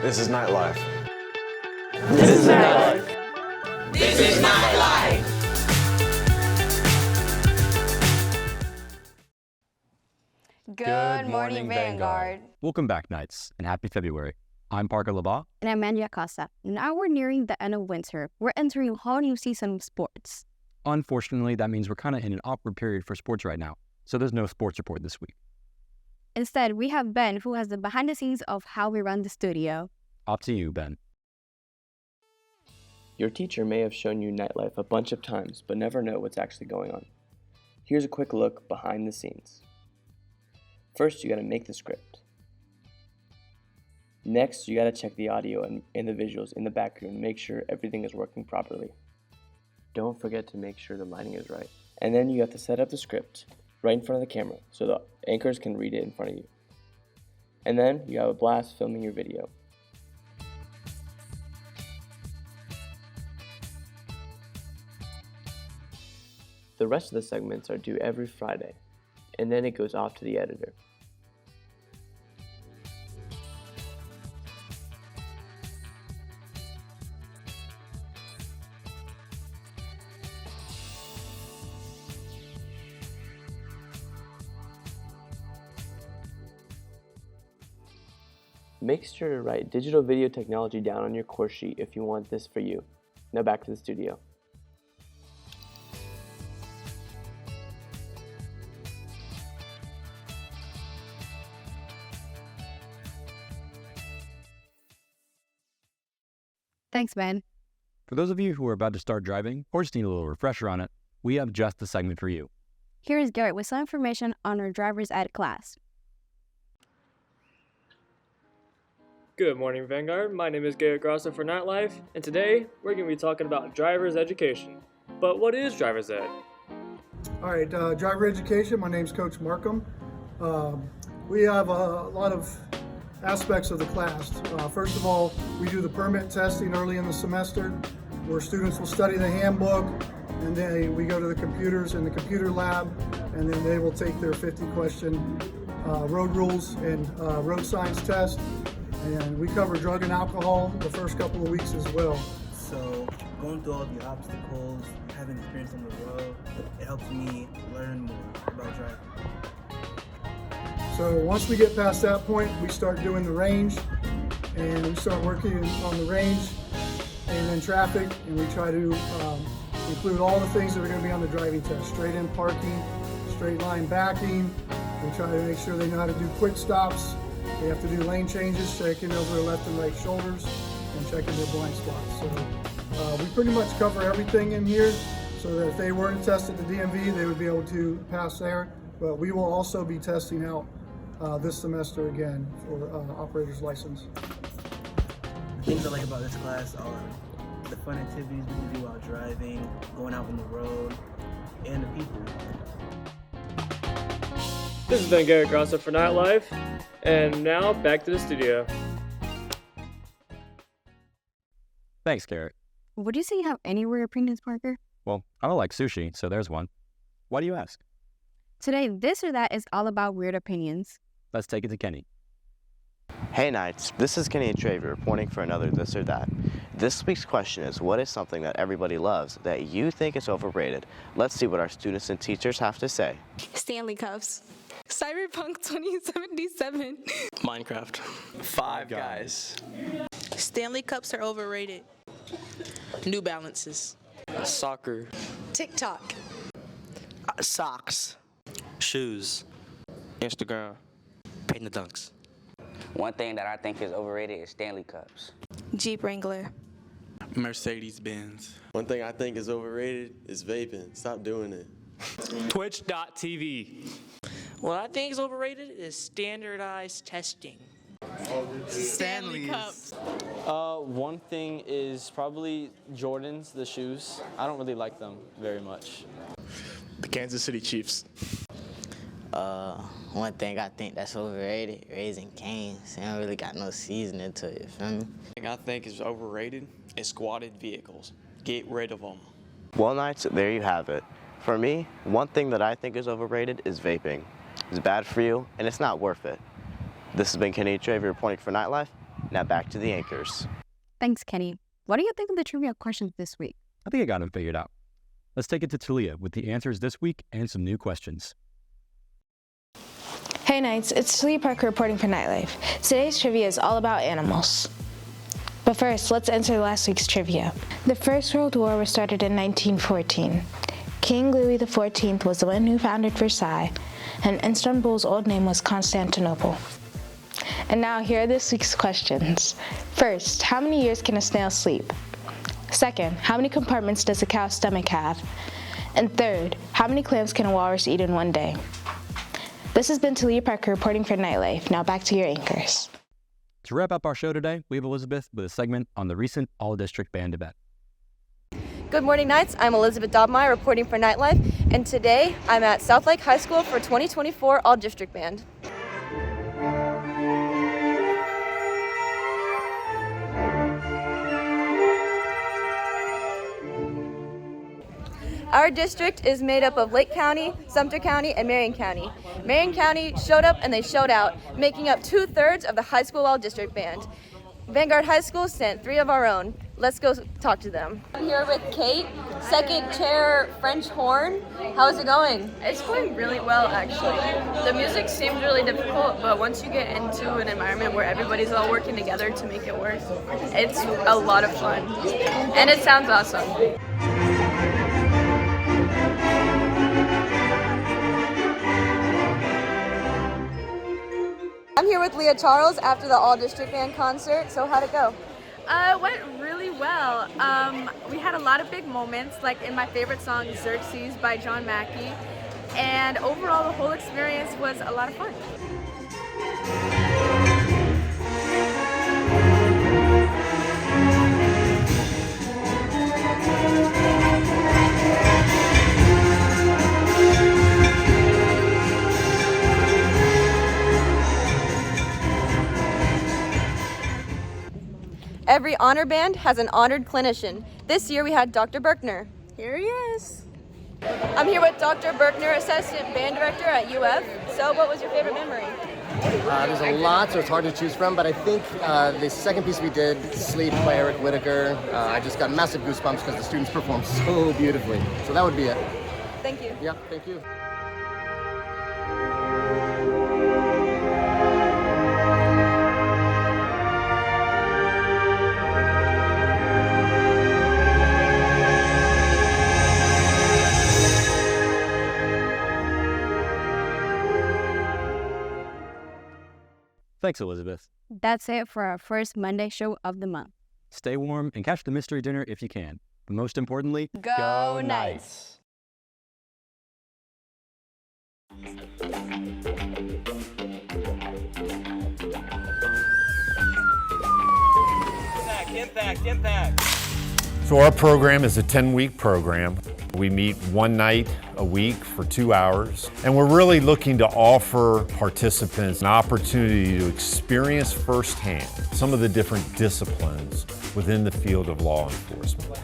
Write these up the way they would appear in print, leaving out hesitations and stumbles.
This is nightlife. This is nightlife. This is nightlife. Good morning, Vanguard. Welcome back, Knights, and happy February. I'm Parker Labaugh. And I'm Mandy Acosta. Now we're nearing the end of winter. We're entering a whole new season of sports. Unfortunately, that means we're kind of in an awkward period for sports right now, so there's no sports report this week. Instead, we have Ben, who has the behind the scenes of how we run the studio. Up to you, Ben. Your teacher may have shown you nightlife a bunch of times, but never know what's actually going on. Here's a quick look behind the scenes. First, you gotta make the script. Next, you gotta check the audio and the visuals in the background and make sure everything is working properly. Don't forget to make sure the lighting is right. And then you have to set up the script right in front of the camera so the anchors can read it in front of you. And then you have a blast filming your video. The rest of the segments are due every Friday, and then it goes off to the editor. Make sure to write digital video technology down on your course sheet if you want this for you. Now back to the studio. Thanks, Ben. For those of you who are about to start driving or just need a little refresher on it, we have just the segment for you. Here is Garrett with some information on our driver's ed class. Good morning, Vanguard. My name is Garrett Grosso for Nightlife, and today we're going to be talking about driver's education. But what is driver's ed? All right, driver education. My name's Coach Markham. We have a lot of aspects of the class. First of all, we do the permit testing early in the semester, where students will study the handbook, and then we go to the computers in the computer lab, and then they will take their 50-question road rules and road science test. And we cover drug and alcohol the first couple of weeks as well. So going through all the obstacles, having experience on the road, it helps me learn more about driving. So once we get past that point, we start doing the range, and we start working on the range and then traffic, and we try to include all the things that are going to be on the driving test: straight in parking, straight line backing. We try to make sure they know how to do quick stops. They have to do lane changes, checking over their left and right shoulders, and checking their blind spots. So we pretty much cover everything in here, so that if they were to test at the DMV, they would be able to pass there. But we will also be testing out this semester again for operator's license. The things I like about this class are the fun activities we can do while driving, going out on the road, and the people. This has been Garrett Grosso for Nightlife, and now back to the studio. Thanks, Garrett. Would you say you have any weird opinions, Parker? Well, I don't like sushi, so there's one. Why do you ask? Today, This or That is all about weird opinions. Let's take it to Kenny. Hey Knights, this is Kenny Traver reporting for another This or That. This week's question is, what is something that everybody loves that you think is overrated? Let's see what our students and teachers have to say. Stanley Cups. Cyberpunk 2077. Minecraft. Five Guys. Stanley Cups are overrated. New Balances. Soccer. TikTok. Socks. Shoes. Instagram. Paint the dunks. One thing that I think is overrated is Stanley Cups. Jeep Wrangler. Mercedes-Benz. One thing I think is overrated is vaping. Stop doing it. Twitch.tv. What I think is overrated is standardized testing. Stanley Cups. One thing is probably Jordans, the shoes. I don't really like them very much. The Kansas City Chiefs. One thing I think that's overrated, Raising Cane's. They don't really got no seasoning to it, feel me? Thing I think is overrated is squatted vehicles. Get rid of them. Well, Knights, there you have it. For me, one thing that I think is overrated is vaping. It's bad for you, and it's not worth it. This has been Kenny Traver reporting for Nightlife. Now back to the anchors. Thanks, Kenny. What do you think of the trivia questions this week? I think I got them figured out. Let's take it to Talia with the answers this week and some new questions. Hey Knights, it's Talia Parker reporting for Nightlife. Today's trivia is all about animals. But first, let's answer last week's trivia. The First World War was started in 1914. King Louis XIV was the one who founded Versailles, and Istanbul's old name was Constantinople. And now here are this week's questions. First, how many years can a snail sleep? Second, how many compartments does a cow's stomach have? And third, how many clams can a walrus eat in one day? This has been Talia Parker reporting for Nightlife. Now back to your anchors. To wrap up our show today, we have Elizabeth with a segment on the recent All-District Band event. Good morning, Knights. I'm Elizabeth Dobmeyer reporting for Nightlife, and today I'm at South Lake High School for 2024 All-District Band. Our district is made up of Lake County, Sumter County, and Marion County. Marion County showed up and they showed out, making up 2/3 of the high school all-district band. Vanguard High School sent 3 of our own. Let's go talk to them. I'm here with Kate, second chair French horn. How's it going? It's going really well, actually. The music seemed really difficult, but once you get into an environment where everybody's all working together to make it work, it's a lot of fun. And it sounds awesome. I'm here with Leah Charles after the all-district band concert. So how'd it go? It went really well. We had a lot of big moments, like in my favorite song, Xerxes by John Mackey. And overall, the whole experience was a lot of fun. Every honor band has an honored clinician. This year we had Dr. Berkner. Here he is. I'm here with Dr. Berkner, Assistant Band Director at UF. So what was your favorite memory? There's a lot, so it's hard to choose from, but I think the second piece we did, Sleep by Eric Whitaker, I just got massive goosebumps because the students performed so beautifully. So that would be it. Thank you. Yeah, thank you. Thanks, Elizabeth. That's it for our first Monday show of the month. Stay warm and catch the mystery dinner if you can. But most importantly, Go Knights! Impact. So our program is a 10-week program. We meet one night a week for 2 hours, and we're really looking to offer participants an opportunity to experience firsthand some of the different disciplines within the field of law enforcement.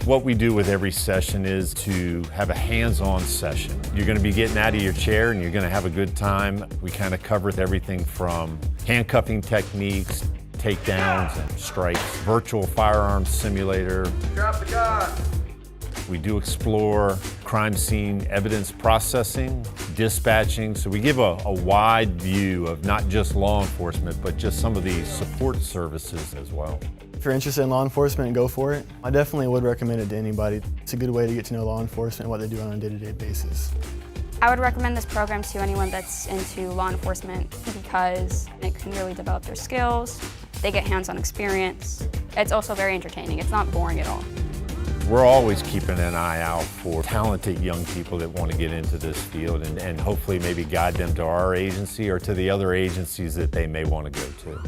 What we do with every session is to have a hands-on session. You're going to be getting out of your chair and you're going to have a good time. We kind of cover everything from handcuffing techniques, takedowns and strikes, virtual firearms simulator. Drop the gun. We do explore crime scene evidence processing, dispatching, so we give a wide view of not just law enforcement, but just some of the support services as well. If you're interested in law enforcement, go for it. I definitely would recommend it to anybody. It's a good way to get to know law enforcement and what they do on a day-to-day basis. I would recommend this program to anyone that's into law enforcement because it can really develop their skills. They get hands-on experience. It's also very entertaining. It's not boring at all. We're always keeping an eye out for talented young people that want to get into this field and hopefully maybe guide them to our agency or to the other agencies that they may want to go to.